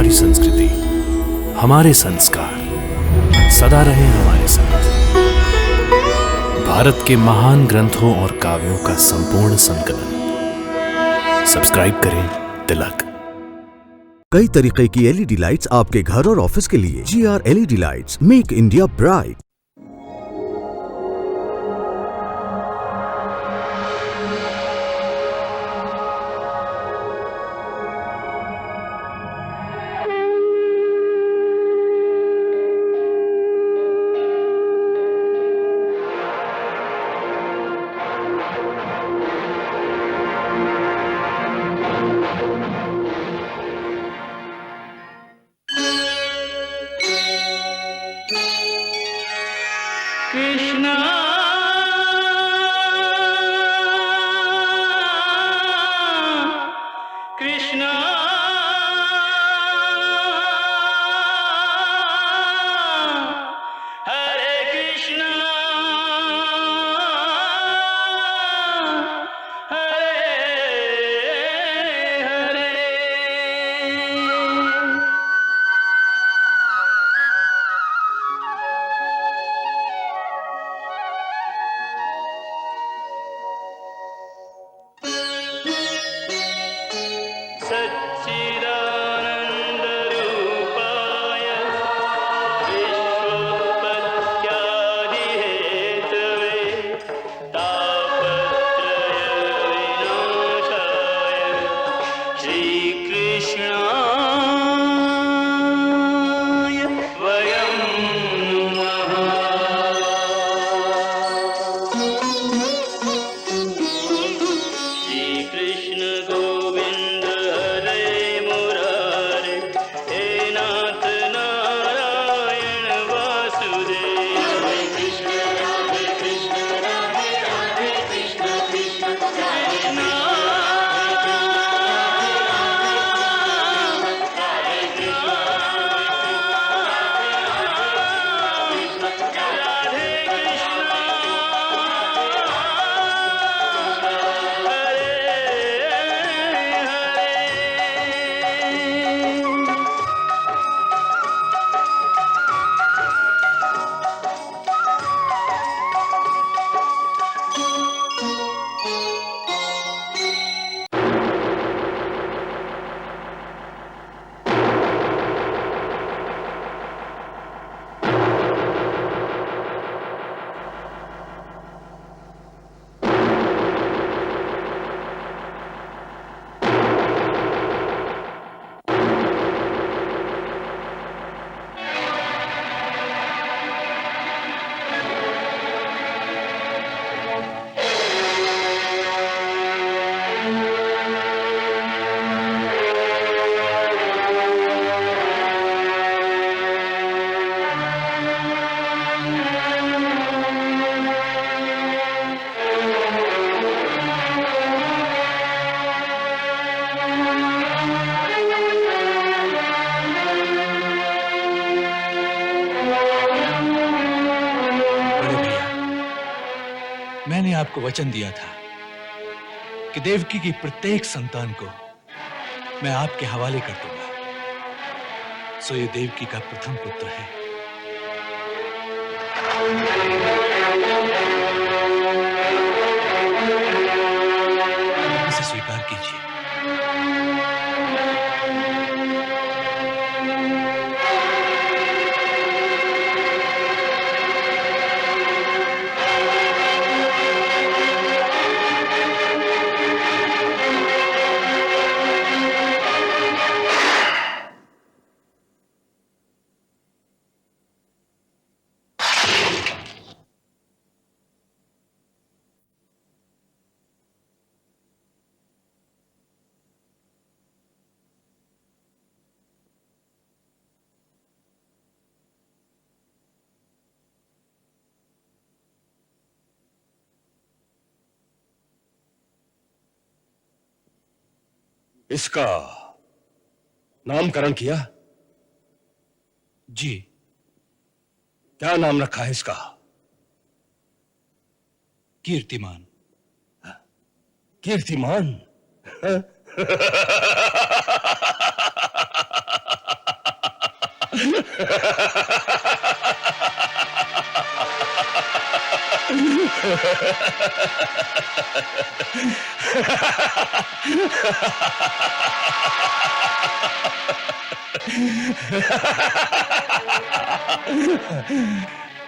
हमारी संस्कृति, हमारे संस्कार सदा रहे हमारे साथ। भारत के महान ग्रंथों और काव्यों का संपूर्ण संकलन। सब्सक्राइब करें तिलक। कई तरीके की एलईडी लाइट्स आपके घर और ऑफिस के लिए। GR LED lights, make India bright. Krishna Krishna हरे कृष्णा हरे हरे। सच्चिदानन्दरूपाय विश्वोत्पत्त्यादिहेतवे तापत्रयविनाशाय श्रीकृष्णाय वयं नमः। श्रीकृष्ण गोविंद हरे मुरारे, हे नाथ नारायण वासुदेव। हरे कृष्ण राधे राधे कृष्ण कृष्ण कृष्ण हरे कृष्ण राधे कृष्ण बड़े भैया, मैंने आपको वचन दिया था कि देवकी की प्रत्येक संतान को मैं आपके हवाले कर दूंगा। सो ये देवकी का प्रथम पुत्र है। इसे स्वीकार कीजिए। इसका नामकरण किया? जी। क्या नाम रखा है इसका? कीर्तिमान। कीर्तिमान?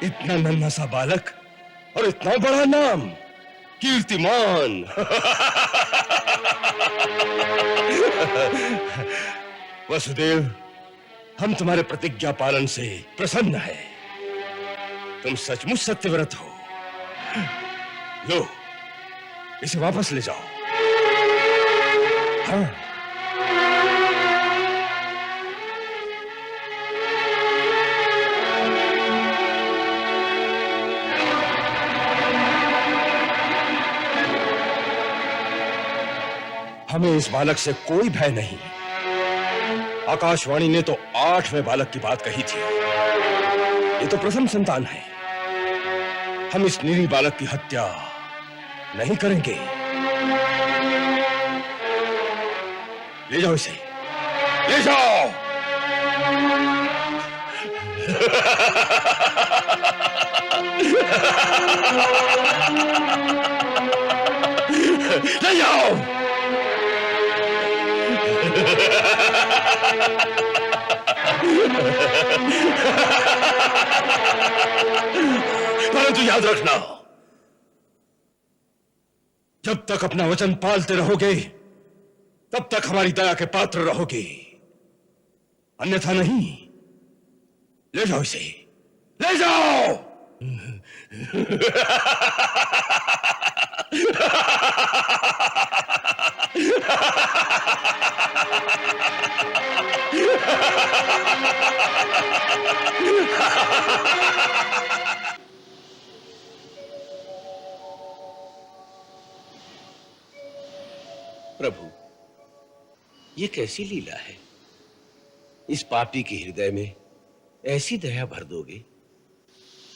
इतना नन्हा सा बालक और इतना बड़ा नाम, कीर्तिमान। वसुदेव, हम तुम्हारे प्रतिज्ञा पालन से प्रसन्न हैं। तुम सचमुच सत्यव्रत हो। लो, इसे वापस ले जाओ। हाँ। हमें इस बालक से कोई भय नहीं। आकाशवाणी ने तो 8वें बालक की बात कही थी। ये तो प्रथम संतान है। हम इस निरी बालक की हत्या नहीं करेंगे। ले जाओ इसे, ले जाओ। ले जाओ। परंतु याद रखना, जब तक अपना वचन पालते रहोगे तब तक हमारी दया के पात्र रहोगे, अन्यथा नहीं। ले जाओ इसे, ले जाओ। प्रभु, ये कैसी लीला है? इस पापी के हृदय में ऐसी दया भर दोगे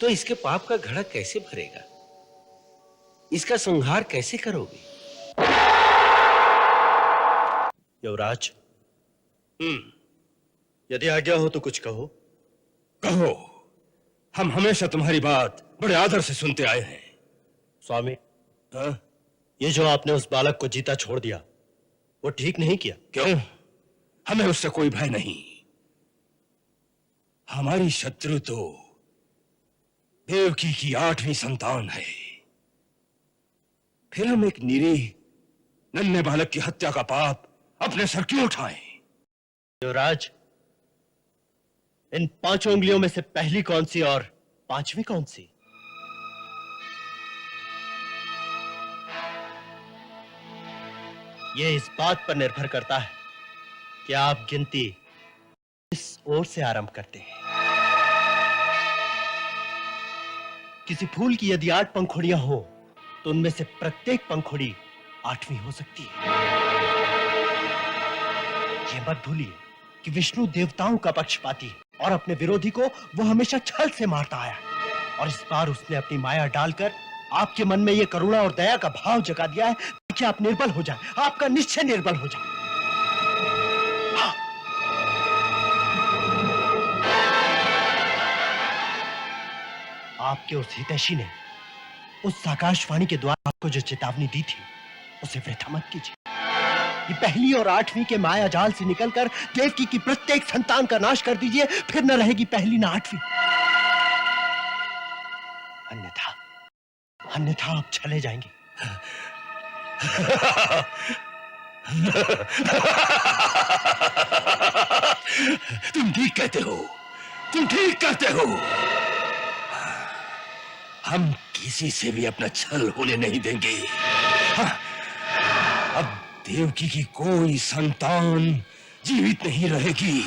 तो इसके पाप का घड़ा कैसे भरेगा? इसका संहार कैसे करोगे? युवराज, यदि आज्ञा हो तो कुछ कहो। कहो, हम हमेशा तुम्हारी बात बड़े आदर से सुनते आए हैं। स्वामी, हाँ? ये जो आपने उस बालक को जीता छोड़ दिया, वो ठीक नहीं किया। क्यों? हमें उससे कोई भय नहीं। हमारी शत्रु तो देवकी की 8वीं संतान है। फिर हम एक निरीह नन्हे बालक की हत्या का पाप अपने सर क्यों उठाएं? युवराज, इन 5 उंगलियों में से पहली कौन सी और 5वीं कौन सी? ये इस बात पर निर्भर करता है कि आप गिनती किस ओर से आरंभ करते हैं। किसी फूल की यदि 8 पंखुड़ियां हो तो उनमें से प्रत्येक पंखुड़ी 8वीं हो सकती है। ये मत भूलिए कि विष्णु देवताओं का पक्षपाती है और अपने विरोधी को वो हमेशा छल से मारता आया, और इस बार उसने अपनी माया डालकर आपके मन में ये करुणा और दया का भाव जगा दिया है कि आप निर्बल हो जाए, आपका निश्चय निर्बल हो जाए। हाँ। आपके उस हितैषी ने उस आकाशवाणी के द्वारा आपको जो चेतावनी दी थी उसे वृथा मत कीजिए। ये पहली और 8वीं के माया जाल से निकलकर देवकी की प्रत्येक संतान का नाश कर दीजिए, फिर न रहेगी पहली न 8वीं। अन्यथा आप चले जाएंगे। तुम ठीक कहते हो, तुम ठीक कहते हो। हम किसी से भी अपना छल होने नहीं देंगे। अब देवकी की कोई संतान जीवित नहीं रहेगी।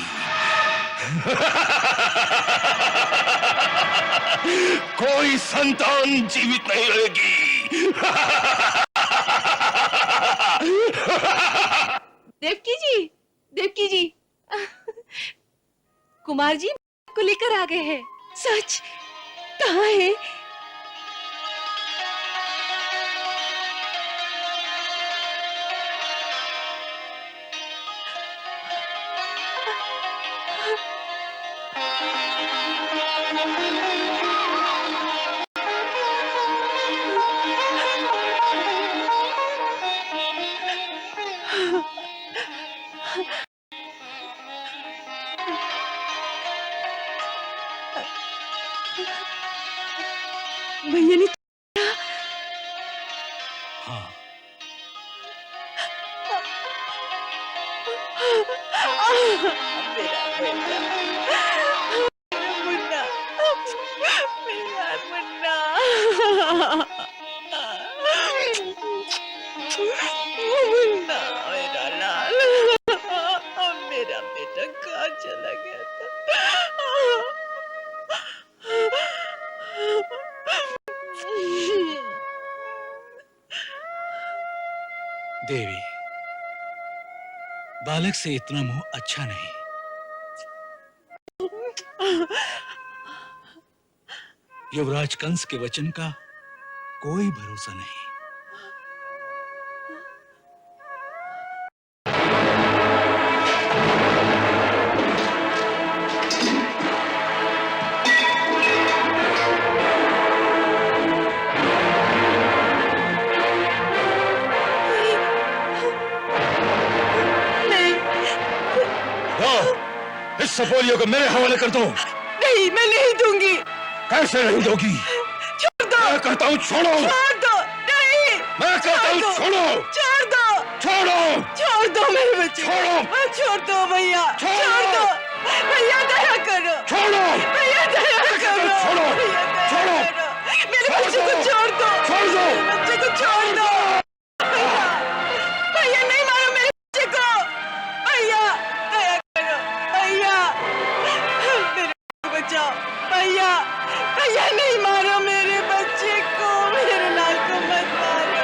कोई संतान जीवित नहीं रहेगी। देवकी जी, कुमार जी को लेकर आ गए हैं। सच? कहाँ है? भैया ने हाँ, मेरा बेटा मुन्ना, मेरा मुन्ना, मुन्ना मेरा लाल, मेरा बेटा कहाँ चला गया था? देवी, बालक से इतना मुंह अच्छा नहीं। युवराज कंस के वचन का कोई भरोसा नहीं। इस सपोलियो को मेरे हवाले कर दो। नहीं, मैं नहीं दूंगी। कैसे नहीं दोगी? छोड़ दो। मैं कहता हूँ छोड़ो। छोड़ दो। नहीं। मैं कहता हूँ छोड़ो। छोड़ दो। छोड़ो। छोड़ दो मेरे बच्चे। छोड़ो। छोड़ दो भैया। छोड़ दो भैया, दया करो। छोड़ो। भैया दया करो। छोड़ो। भैया दया छोड़ो। करो। मेरे बच्चे को छोड़ दो। छोड़ दो। मेरे बच्चे को छोड़ दो। भैया, भैया नहीं मारो मेरे बच्चे को। भैया दया करो। भैया मेरे को बचाओ। भैया, भैया नहीं मारो मेरे बच्चे को। मेरे लाल को मत मारो।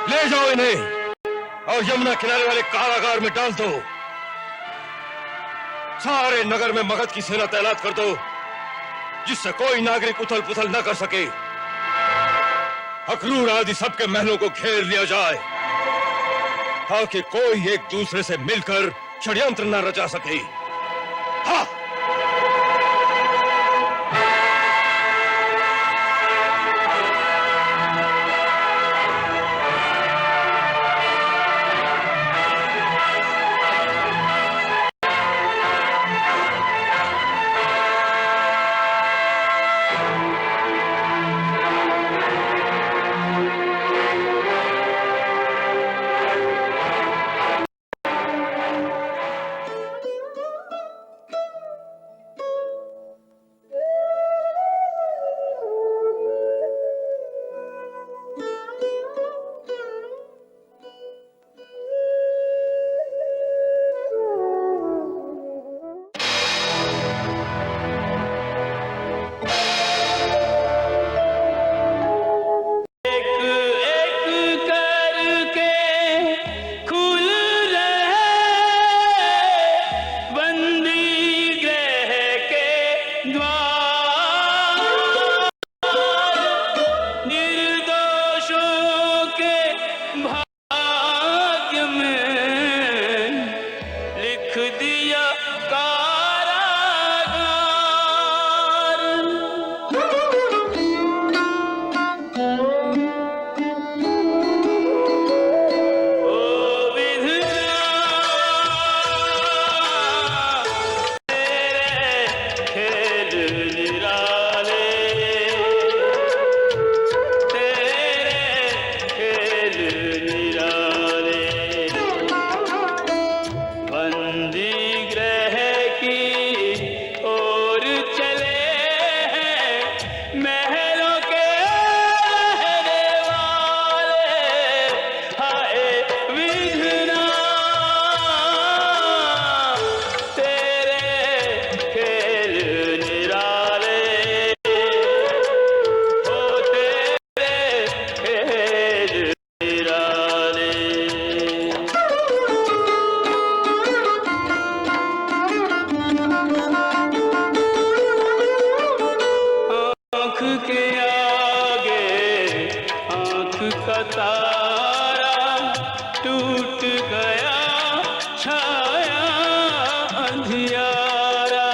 ले जाओ इन्हें और यमुना किनारे वाले कारागार में डाल दो। सारे नगर में मगध की सेना तैनात कर दो, जिससे कोई नागरिक उथल पुथल न कर सके। अक्रूर आदि सबके महलों को घेर लिया जाए, ताकि कोई एक दूसरे से मिलकर षड्यंत्र न रचा सके। हाँ। आँख के आगे आँख का तारा टूट गया छाया अंधियारा।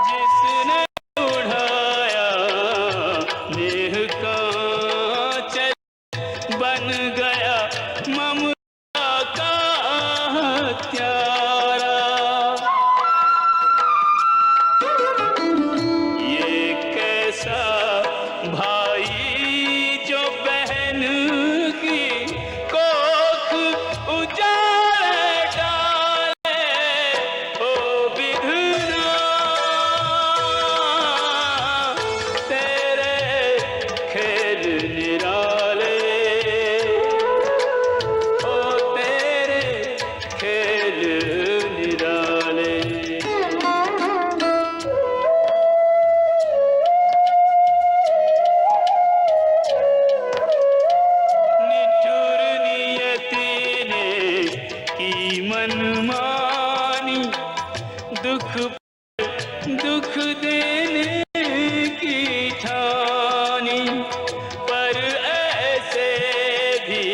जिसने उड़ाया नेह का चल बन गया ममता का हत्यारा। ये कैसा भाई जो बहन की कोख उजाड़ डाले। ओ विधना तेरे खेल निराले। ओ तेरे खेल निराले। निठुर नियति ने की मनमानी दुख पर दुख देने की ठानी। पर ऐसे भी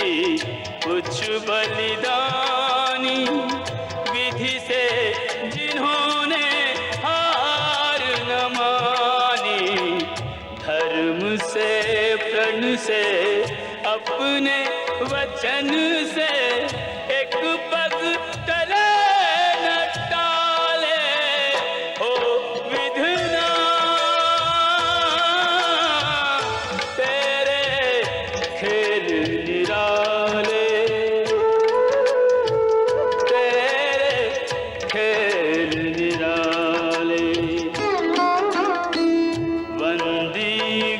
कुछ बलिदानी विधि से जिन्होंने हार न मानी। धर्म से प्रण से अपने वचन से एक पग टले न टाले। हो विधना तेरे खेल निराले। तेरे खेल निराले। बंदी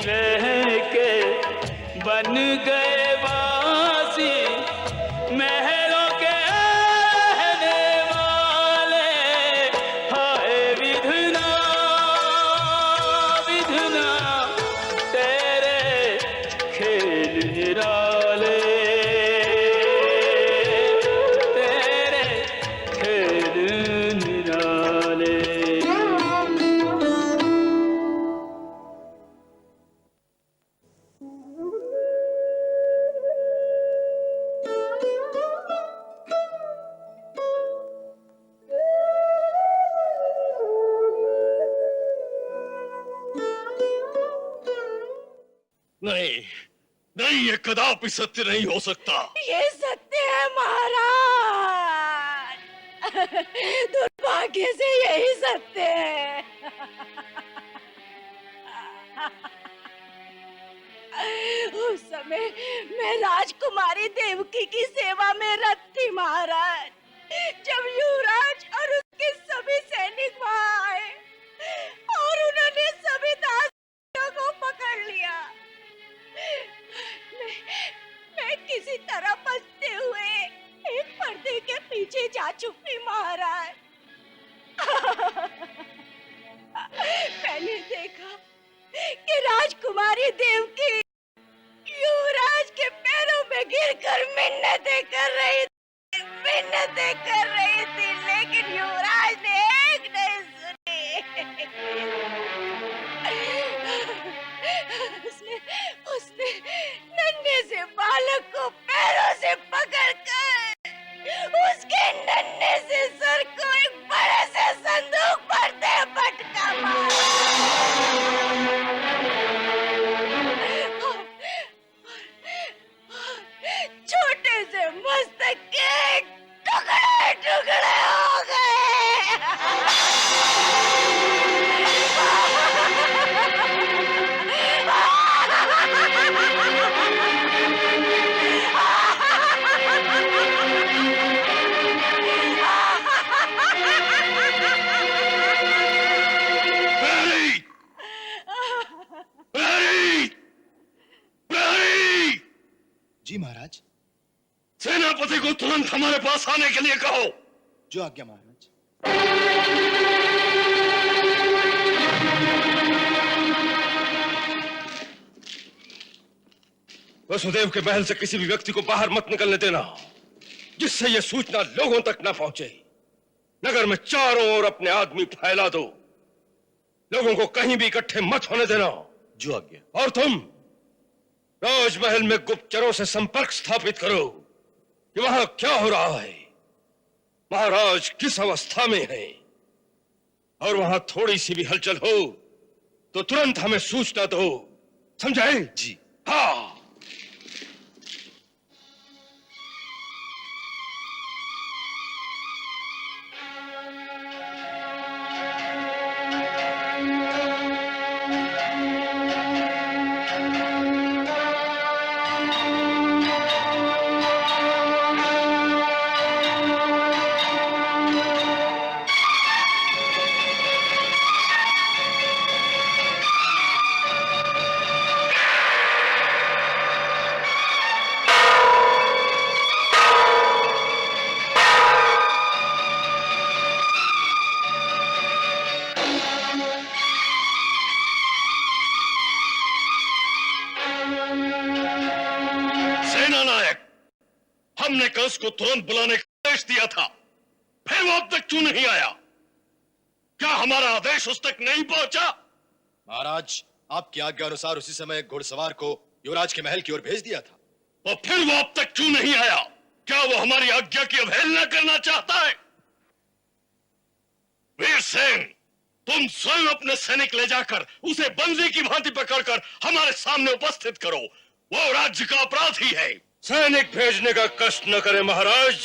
गह के बन गए वासी महलों के रहने वाले। हाय विधना विधना तेरे खेल निराले। तेरे खेल निराले। नहीं नहीं, ये कदापि सत्य नहीं हो सकता। ये सत्य है महाराज। दुर्भाग्य से यही सत्य है। उस समय मैं राजकुमारी देवकी की सेवा में रत थी महाराज, जब युवराज और उसके सभी सैनिक वहां आए और उन्होंने सभी दासियों को पकड़ लिया। मैं किसी तरह बचते हुए एक पर्दे के पीछे जा छुपी महाराज। मैंने देखा कि राजकुमारी देवकी युवराज के पैरों में गिरकर मिन्नतें कर रही थी, लेकिन युवराज ने एक नहीं सुनी। उसने नन्हे से बालक को पैरों से पकड़कर उसके नन्हे से सर को एक बड़े से संदूक पर दे पटका मारा। छोटे से मस्तक के टुकड़े टुकड़े हो गए। जी महाराज। सेनापति को तुरंत हमारे पास आने के लिए कहो। जो आज्ञा महाराज। वसुदेव के महल से किसी भी व्यक्ति को बाहर मत निकलने देना, जिससे यह सूचना लोगों तक न पहुंचे। नगर में चारों ओर अपने आदमी फैला दो, लोगों को कहीं भी इकट्ठे मत होने देना। जो आज्ञा। और तुम राजमहल में गुप्तचरों से संपर्क स्थापित करो कि वहां क्या हो रहा है, महाराज किस अवस्था में है, और वहां थोड़ी सी भी हलचल हो तो तुरंत हमें सूचना दो, समझाए? जी। हाँ। हमने कंस को तुरंत बुलाने का आदेश दिया था, फिर वो अब तक क्यों नहीं आया? क्या हमारा आदेश उस तक नहीं पहुंचा? महाराज, आपकी आज्ञा अनुसार उसी समय एक घुड़सवार को युवराज के महल की ओर भेज दिया था। तो फिर वो अब तक क्यों नहीं आया? क्या वो हमारी आज्ञा की अवहेलना करना चाहता है? वीरसेन, तुम स्वयं अपने सैनिक ले जाकर उसे बंदी की भांति पकड़कर हमारे सामने उपस्थित करो। वो राज्य का अपराधी है। सैनिक भेजने का कष्ट न करें महाराज।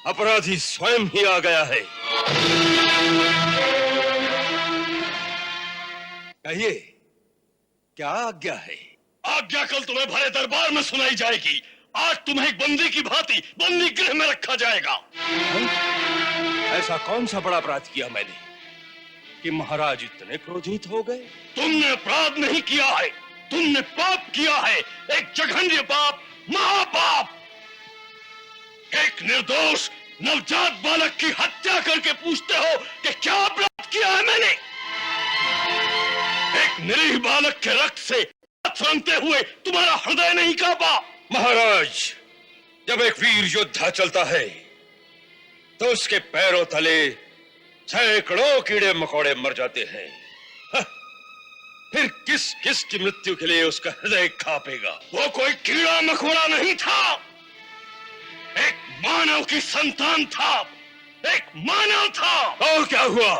अपराधी स्वयं ही आ गया है। कहिए, क्या आज्ञा है? आज्ञा कल तुम्हें भरे दरबार में सुनाई जाएगी। आज तुम्हें एक बंदी की भांति बंदी गृह में रखा जाएगा। ऐसा कौन सा बड़ा अपराध किया मैंने कि महाराज इतने क्रोधित हो गए? तुमने अपराध नहीं किया है, तुमने पाप किया है, एक जघन्य पाप, महापाप। एक निर्दोष नवजात बालक की हत्या करके पूछते हो कि क्या अपराध किया है मैंने? एक निरीह बालक के रक्त से हाथ रंगते हुए तुम्हारा हृदय नहीं कांपा? महाराज, जब एक वीर योद्धा चलता है तो उसके पैरों तले सैकड़ों कीड़े मकोड़े मर जाते हैं। फिर किस किस की मृत्यु के लिए उसका हृदय कांपेगा? वो कोई कीड़ा मकोड़ा नहीं था, एक मानव की संतान था, एक मानव था। और क्या हुआ?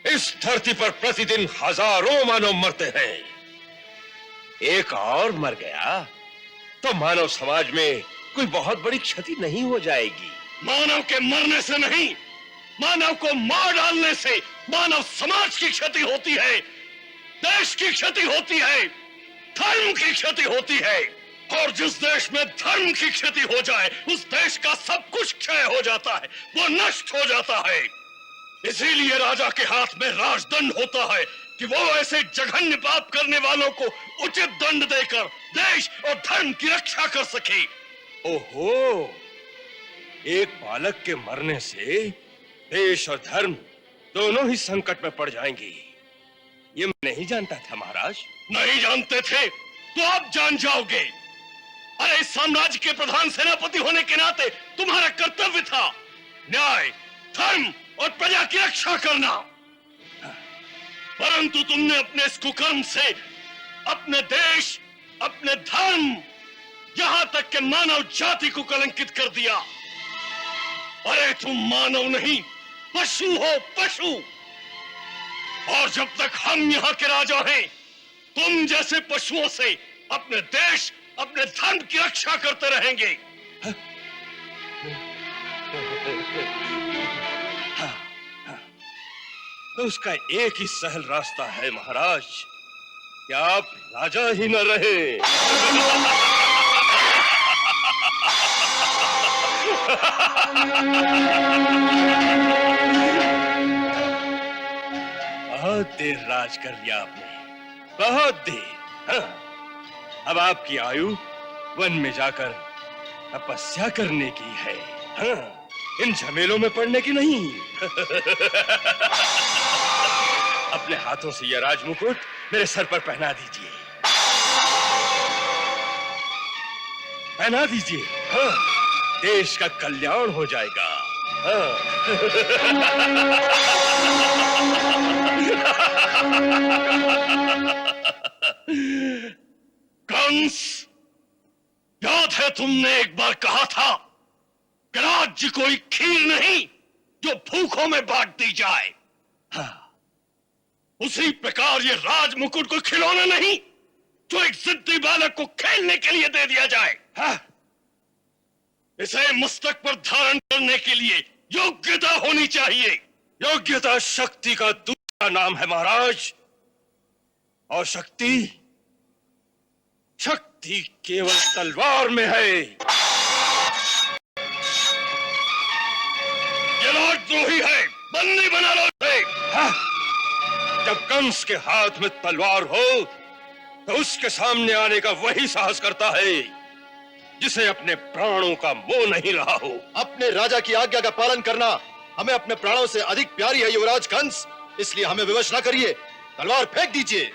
इस धरती पर प्रतिदिन हजारों मानव मरते हैं, एक और मर गया तो मानव समाज में कोई बहुत बड़ी क्षति नहीं हो जाएगी। मानव के मरने से नहीं, मानव को मार डालने से मानव समाज की क्षति होती है, देश की क्षति होती है, धर्म की क्षति होती है। और जिस देश में धर्म की क्षति हो जाए उस देश का सब कुछ क्षय हो जाता है, वो नष्ट हो जाता है। इसीलिए राजा के हाथ में राजदंड होता है कि वो ऐसे जघन्य पाप करने वालों को उचित दंड देकर देश और धर्म की रक्षा कर सके। ओहो, एक बालक के मरने से देश और धर्म दोनों ही संकट में पड़ जाएंगे, ये मैं नहीं जानता था महाराज। नहीं जानते थे तो आप जान जाओगे। अरे इस साम्राज्य के प्रधान सेनापति होने के नाते तुम्हारा कर्तव्य था न्याय, धर्म और प्रजा की रक्षा करना, परंतु तुमने अपने इस कुकर्म से अपने देश, अपने धर्म, यहां तक कि मानव जाति को कलंकित कर दिया। अरे तुम मानव नहीं, पशु हो, पशु। और जब तक हम यहाँ के राजा हैं, तुम जैसे पशुओं से अपने देश, अपने धर्म की रक्षा करते रहेंगे। तो उसका एक ही सहल रास्ता है महाराज कि आप राजा ही न रहे। बहुत देर राज कर लिया आपने, बहुत देर। हाँ। अब आपकी आयु वन में जाकर तपस्या करने की है, हाँ, इन झमेलों में पड़ने की नहीं। अपने हाथों से यह राजमुकुट मेरे सर पर पहना दीजिए, पहना दीजिए। हाँ, देश का कल्याण हो जाएगा। हाँ। कंस, याद है तुमने एक बार कहा था कि राज्य कोई खीर नहीं जो भूखों में बांट दी जाए। हाँ, उसी प्रकार ये राजमुकुट कोई खिलौना नहीं जो एक जिद्दी बालक को खेलने के लिए दे दिया जाए। हाँ, इसे मस्तक पर धारण करने के लिए योग्यता होनी चाहिए। योग्यता शक्ति का दूसरा नाम है महाराज, और शक्ति केवल तलवार में है। ये राजद्रोही है, बंदी बना लो इसे। हाँ? जब कंस के हाथ में तलवार हो तो उसके सामने आने का वही साहस करता है जिसे अपने प्राणों का मोह नहीं रहा हो। अपने राजा की आज्ञा का पालन करना हमें अपने प्राणों से अधिक प्यारी है युवराज कंस, इसलिए हमें विवश न करिए, तलवार फेंक दीजिए।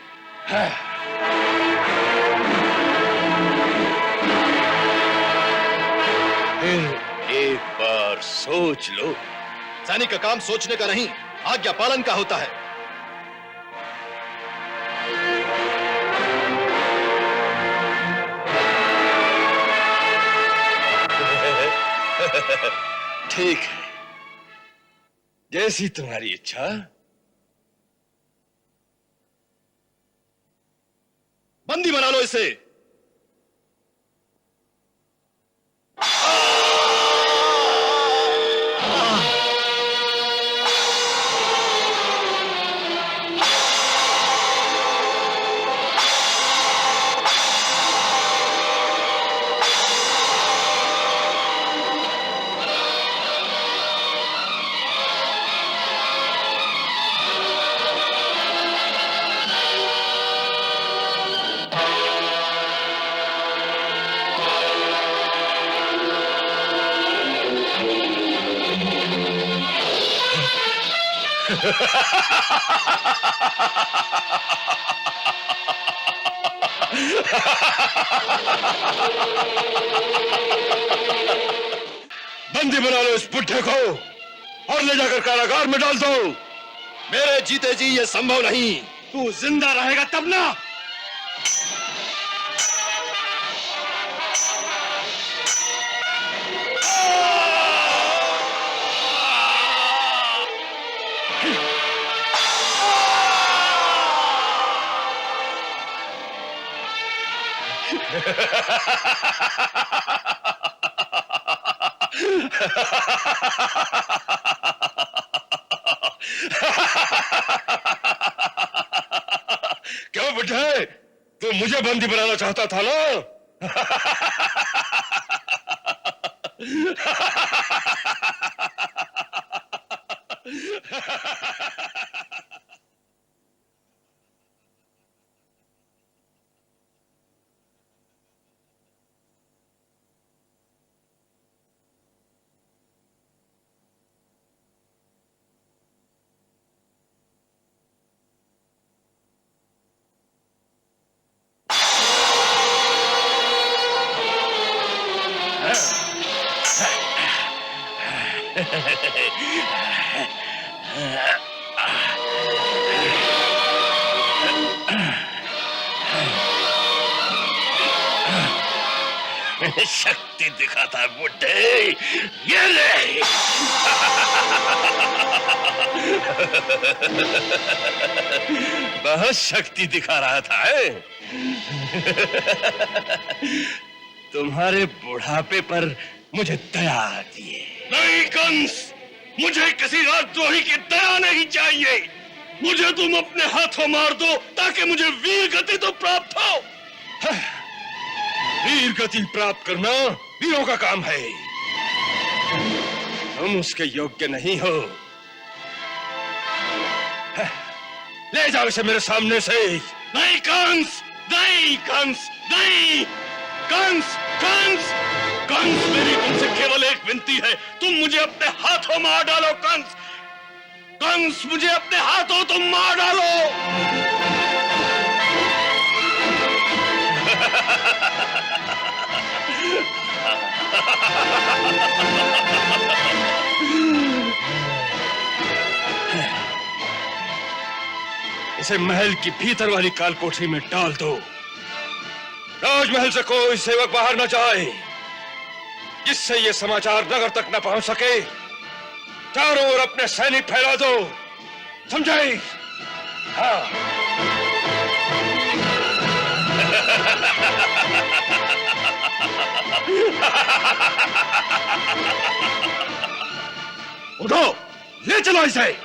फिर एक बार सोच लो। सैनिक का काम सोचने का नहीं, आज्ञा पालन का होता है। ठीक है, जैसी तुम्हारी इच्छा। बंदी बना लो इसे। बंदी बना लो इस बुड्ढे को और ले जाकर कारागार में डाल दो। मेरे जीते जी ये संभव नहीं। तू जिंदा रहेगा तब ना। क्यों बुड्ढे, तू मुझे बंदी बनाना चाहता था ना? शक्ति दिखाता है बुड्ढे, ये ले। बहुत शक्ति दिखा रहा था है? तुम्हारे बुढ़ापे पर मुझे दया आती है। नहीं कंस, मुझे किसी राजद्रोही की दया नहीं चाहिए। मुझे तुम अपने हाथों मार दो ताकि मुझे वीर गति तो प्राप्त हो। वीर गति प्राप्त करना वीरों का काम है, तुम उसके योग्य नहीं हो। ले जाओ इसे मेरे सामने से। नहीं कंस, नहीं कंस, नहीं कंस, कंस। कंस, मेरी तुमसे केवल एक विनती है, तुम मुझे अपने हाथों मार डालो कंस। कंस, मुझे अपने हाथों तुम मार डालो। इसे महल की भीतर वाली कालकोठरी में डाल दो। राजमहल से कोई सेवक बाहर न जाए, जिससे ये समाचार नगर तक न पहुंच सके। चारों ओर अपने सैनिक फैला दो, समझे? हाँ। उठो, ले चलो इसे।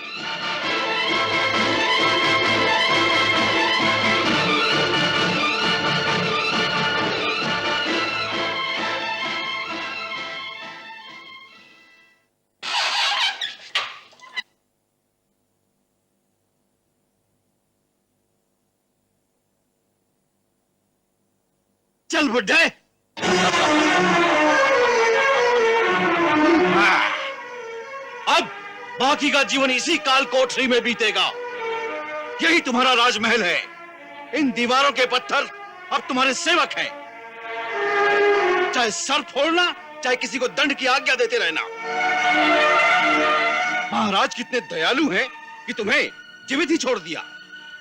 चल बुड्ढे। अब बाकी का जीवन इसी काल कोठरी में बीतेगा। यही तुम्हारा राजमहल है। इन दीवारों के पत्थर अब तुम्हारे सेवक हैं। चाहे सर फोड़ना, चाहे किसी को दंड की आज्ञा देते रहना। महाराज कितने दयालु हैं कि तुम्हें जीवित ही छोड़ दिया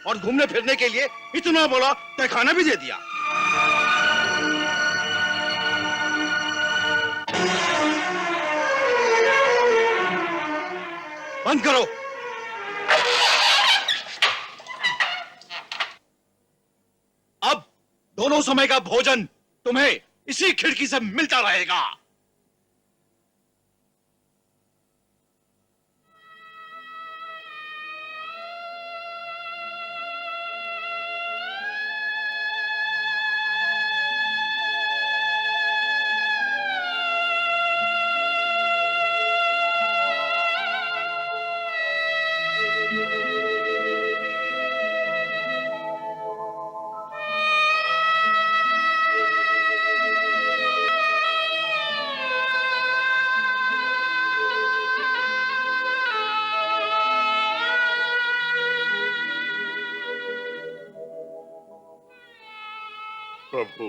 और घूमने फिरने के लिए इतना बड़ा तहखाना भी दे दिया। बंद करो। अब दोनों समय का भोजन तुम्हें इसी खिड़की से मिलता रहेगा। प्रभु,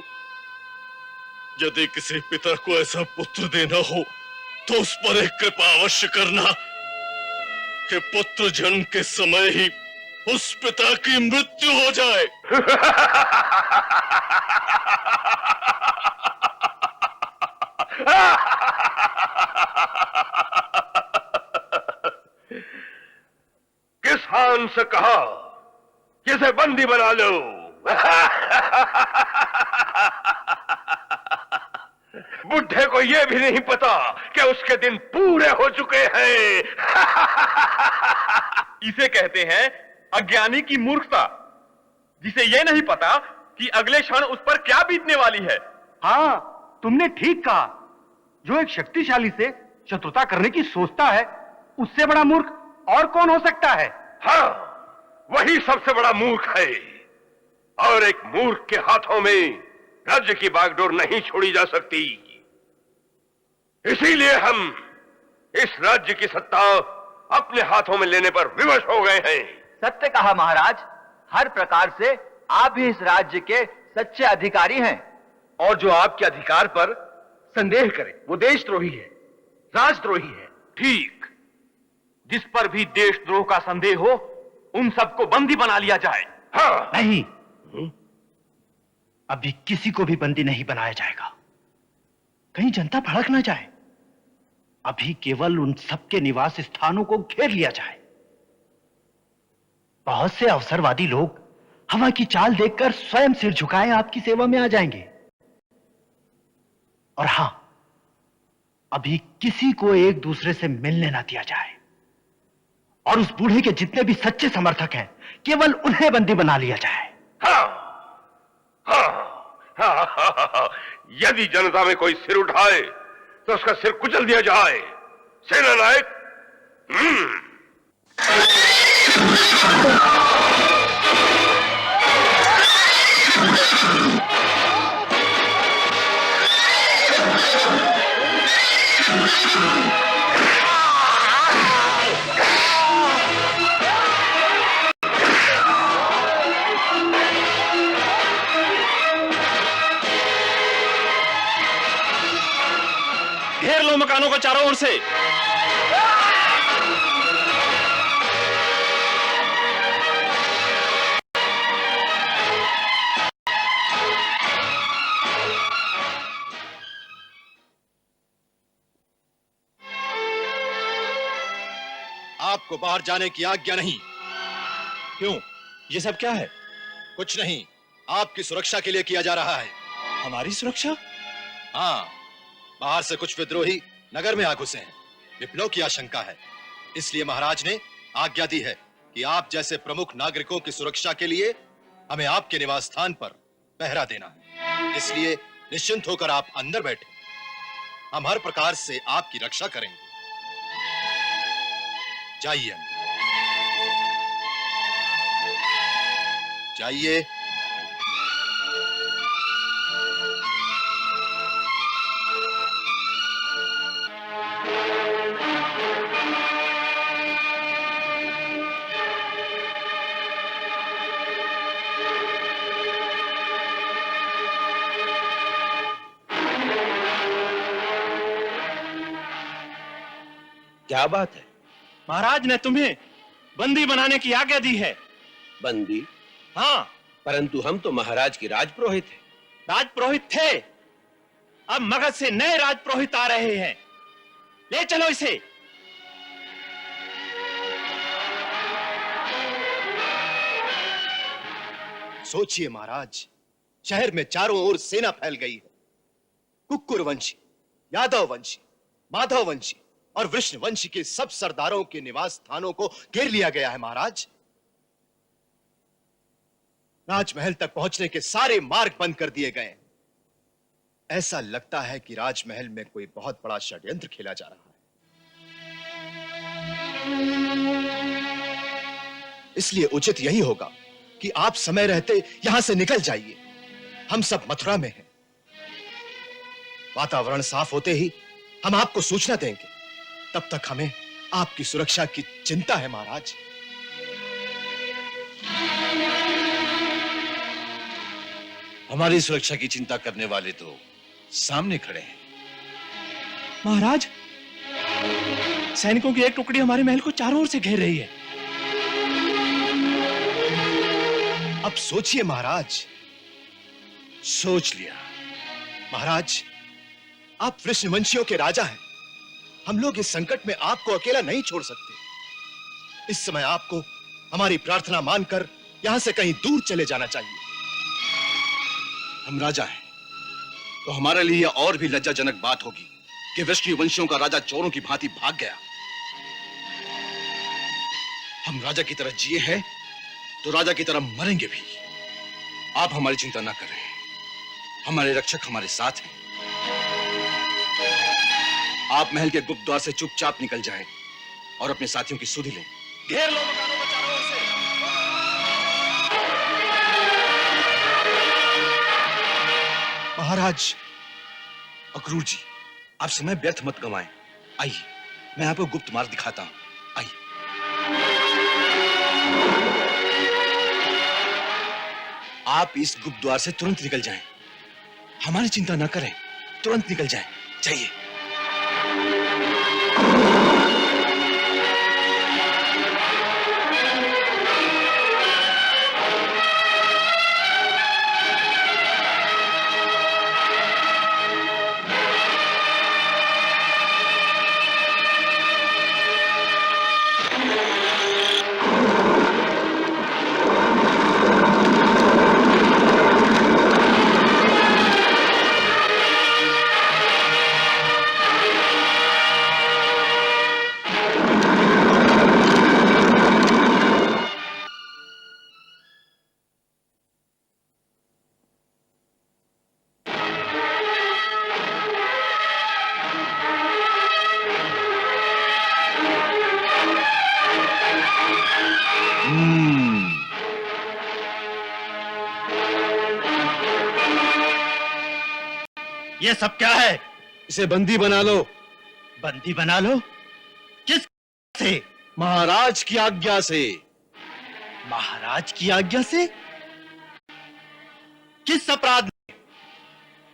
यदि किसी पिता को ऐसा पुत्र देना हो तो उस पर एक कृपा अवश्य करना कि पुत्र जन्म के समय ही उस पिता की मृत्यु हो जाए। किसान से कहा कि इसे बंदी बना लो। बुढ़े को यह भी नहीं पता कि उसके दिन पूरे हो चुके हैं। इसे कहते हैं अज्ञानी की मूर्खता, जिसे यह नहीं पता कि अगले क्षण उस पर क्या बीतने वाली है। हाँ, तुमने ठीक कहा। जो एक शक्तिशाली से शत्रुता करने की सोचता है, उससे बड़ा मूर्ख और कौन हो सकता है? हाँ, वही सबसे बड़ा मूर्ख है। और एक मूर्ख के हाथों में राज्य की बागडोर नहीं छोड़ी जा सकती। इसीलिए हम इस राज्य की सत्ता अपने हाथों में लेने पर विवश हो गए हैं। सत्य कहा महाराज। हर प्रकार से आप ही इस राज्य के सच्चे अधिकारी हैं। और जो आपके अधिकार पर संदेह करे वो देशद्रोही है, राजद्रोही है। ठीक। जिस पर भी देशद्रोह का संदेह हो, उन सबको बंदी बना लिया जाए। हाँ। नहीं, अभी किसी को भी बंदी नहीं बनाया जाएगा, कहीं जनता भड़क ना जाए। अभी केवल उन सबके निवास स्थानों को घेर लिया जाए। बहुत से अवसरवादी लोग हवा की चाल देखकर स्वयं सिर झुकाए आपकी सेवा में आ जाएंगे। और हां, अभी किसी को एक दूसरे से मिलने ना दिया जाए। और उस बूढ़े के जितने भी सच्चे समर्थक हैं, केवल उन्हें बंदी बना लिया जाए। यदि जनता में कोई सिर उठाए तो उसका सिर कुचल दिया जाए। सेना नायक। घेर लो मकानों को चारों ओर से। आपको बाहर जाने की आज्ञा नहीं। क्यों? ये सब क्या है? कुछ नहीं, आपकी सुरक्षा के लिए किया जा रहा है। हमारी सुरक्षा? हाँ, बाहर से कुछ विद्रोही नगर में आ घुसे हैं। विप्लव की आशंका है, इसलिए महाराज ने आज्ञा दी है कि आप जैसे प्रमुख नागरिकों की सुरक्षा के लिए हमें आपके निवास स्थान पर पहरा देना है। इसलिए निश्चिंत होकर आप अंदर बैठे, हम हर प्रकार से आपकी रक्षा करेंगे। जाइए अंदर, जाइए। क्या बात है? महाराज ने तुम्हें बंदी बनाने की आज्ञा दी है। बंदी? हाँ, परंतु हम तो महाराज के राजपुरोहित हैं। राजपुरोहित थे, अब मगध से नए राजपुरोहित आ रहे हैं। ले चलो इसे। सोचिए महाराज, शहर में चारों ओर सेना फैल गई है। कुक्कुर वंशी, यादव वंशी, माधव वंशी और वृष्ण वंशी के सब सरदारों के निवास स्थानों को घेर लिया गया है महाराज। राजमहल तक पहुंचने के सारे मार्ग बंद कर दिए गए। ऐसा लगता है कि राजमहल में कोई बहुत बड़ा षड्यंत्र खेला जा रहा है। इसलिए उचित यही होगा कि आप समय रहते यहां से निकल जाइए। हम सब मथुरा में हैं। वातावरण साफ होते ही हम आपको सूचना देंगे। तब तक हमें आपकी सुरक्षा की चिंता है महाराज। हमारी सुरक्षा की चिंता करने वाले तो सामने खड़े हैं। महाराज, सैनिकों की एक टुकड़ी हमारे महल को चारों ओर से घेर रही है। अब सोचिए महाराज। सोच लिया। महाराज, आप वृषणवंशियों के राजा हैं। हम लोग इस संकट में आपको अकेला नहीं छोड़ सकते। इस समय आपको हमारी प्रार्थना मानकर यहां से कहीं दूर चले जाना चाहिए। हम राजा हैं, तो हमारे लिए और भी लज्जाजनक बात होगी कि वृष्णि वंशियों का राजा चोरों की भांति भाग गया। हम राजा की तरह जिए हैं तो राजा की तरह मरेंगे भी। आप हमारी चिंता ना करें, हमारे रक्षक हमारे साथ हैं। आप महल के गुप्त द्वार से चुपचाप निकल जाएं और अपने साथियों की सुधि लें। घेर लो मकानों को चारों ओर से। महाराज, अक्रूर जी, आप समय व्यर्थ मत गंवाएं। आइए, मैं आपको गुप्त मार्ग दिखाता हूं। आइए। आप इस गुप्त द्वार से तुरंत निकल जाएं। हमारी चिंता ना करें, तुरंत निकल जाएं। जाइए। ये सब क्या है? इसे बंदी बना लो। बंदी बना लो? किस से? महाराज की आज्ञा से। महाराज की आज्ञा से? किस अपराध में?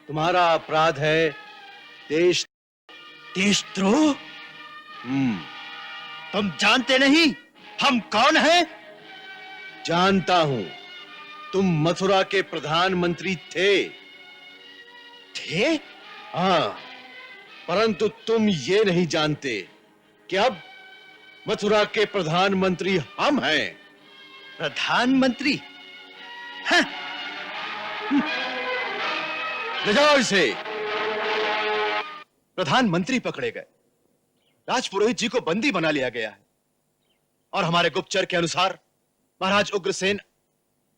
तुम्हारा अपराध है देश देशद्रोह? तुम जानते नहीं हम कौन हैं? जानता हूं, तुम मथुरा के प्रधानमंत्री थे। थे? हाँ, परंतु तुम ये नहीं जानते कि अब मथुरा के प्रधानमंत्री हम हैं। प्रधानमंत्री? हाँ। ले जाओ इसे। प्रधानमंत्री पकड़े गए, राजपुरोहित जी को बंदी बना लिया गया है और हमारे गुप्तचर के अनुसार महाराज उग्रसेन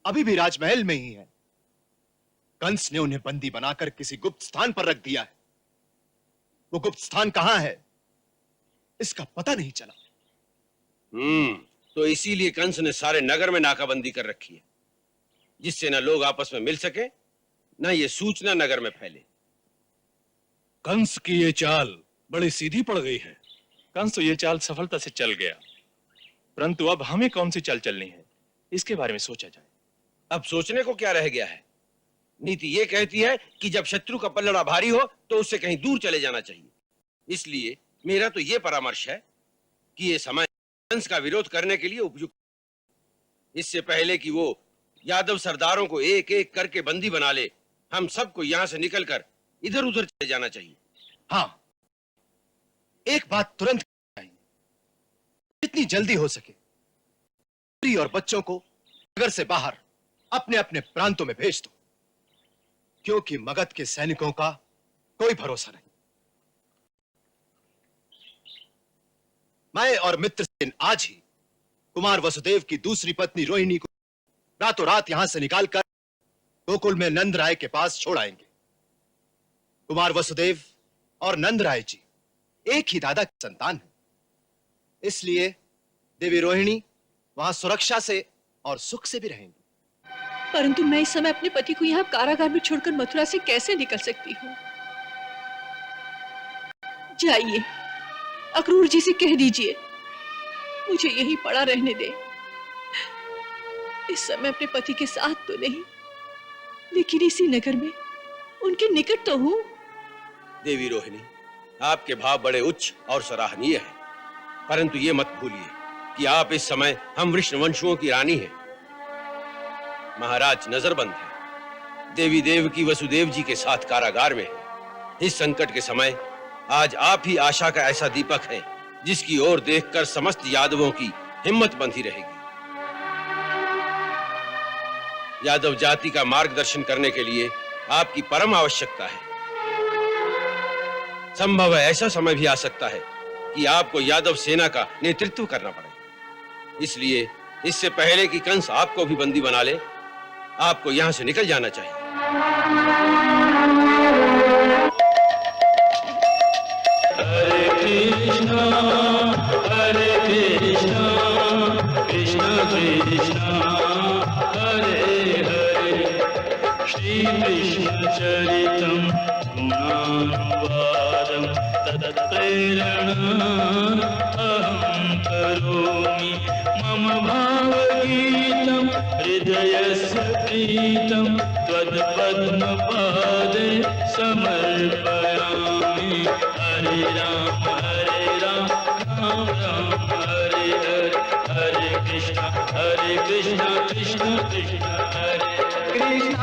अभी भी राजमहल में ही है। कंस ने उन्हें बंदी बनाकर किसी गुप्त स्थान पर रख दिया है। वो गुप्त स्थान कहां है इसका पता नहीं चला। तो इसीलिए कंस ने सारे नगर में नाकाबंदी कर रखी है, जिससे न लोग आपस में मिल सके न ये सूचना नगर में फैले। कंस की ये चाल बड़ी सीधी पड़ गई है। कंस तो ये चाल सफलता से चल गया, परंतु अब हमें कौन सी चाल चलनी है इसके बारे में सोचा जाए। अब सोचने को क्या रह गया है? नीति ये कहती है कि जब शत्रु का पल्लड़ा भारी हो तो उससे कहीं दूर चले जाना चाहिए। इसलिए मेरा तो ये परामर्श है कि ये समय कंस का विरोध करने के लिए उपयुक्त। इससे पहले कि वो यादव सरदारों को एक एक करके बंदी बना ले, हम सबको यहां से निकलकर इधर उधर चले जाना चाहिए। हां, एक बात तुरंत चाहिए, जितनी जल्दी हो सके स्त्री और बच्चों को नगर से बाहर अपने अपने प्रांतों में भेज दो, क्योंकि मगध के सैनिकों का कोई भरोसा नहीं। मैं और मित्रसेन आज ही कुमार वसुदेव की दूसरी पत्नी रोहिणी को रातों रात यहां से निकालकर गोकुल में नंद राय के पास छोड़ आएंगे। कुमार वसुदेव और नंद राय जी एक ही दादा की संतान हैं, इसलिए देवी रोहिणी वहां सुरक्षा से और सुख से भी रहेंगी। परंतु मैं इस समय अपने पति को यहाँ कारागार में छोड़कर मथुरा से कैसे निकल सकती हूँ? जाइए, अक्रूर जी से कह दीजिए मुझे यहीं पड़ा रहने दे। इस समय अपने पति के साथ तो नहीं, लेकिन इसी नगर में उनके निकट तो हूँ। देवी रोहिणी, आपके भाव बड़े उच्च और सराहनीय हैं, परंतु ये मत भूलिए कि आप इस समय हम वृषवंशुओं की रानी हैं। महाराज नजरबंद है, देवी देव की वसुदेव जी के साथ कारागार में है। इस संकट के समय आज आप ही आशा का ऐसा दीपक है जिसकी ओर देखकर समस्त यादवों की हिम्मत बंधी रहेगी। यादव जाति का मार्गदर्शन करने के लिए आपकी परम आवश्यकता है। संभव है ऐसा समय भी आ सकता है कि आपको यादव सेना का नेतृत्व करना पड़े। इसलिए इससे पहले कि कंस आपको भी बंदी बना ले, आपको यहां से निकल जाना चाहिए। हरे कृष्णा कृष्ण कृष्णा हरे हरे, श्री कृष्ण चरितम गुणानुवादम तत्प्रेरणा अहं करोमि। मम भावगीतं हृदयस्य प्रीतं त्वत्पद्मपादे समर्पयामि। हरे राम राम राम हरे हरे, हरे कृष्ण कृष्ण कृष्ण हरे हरे। कृष्ण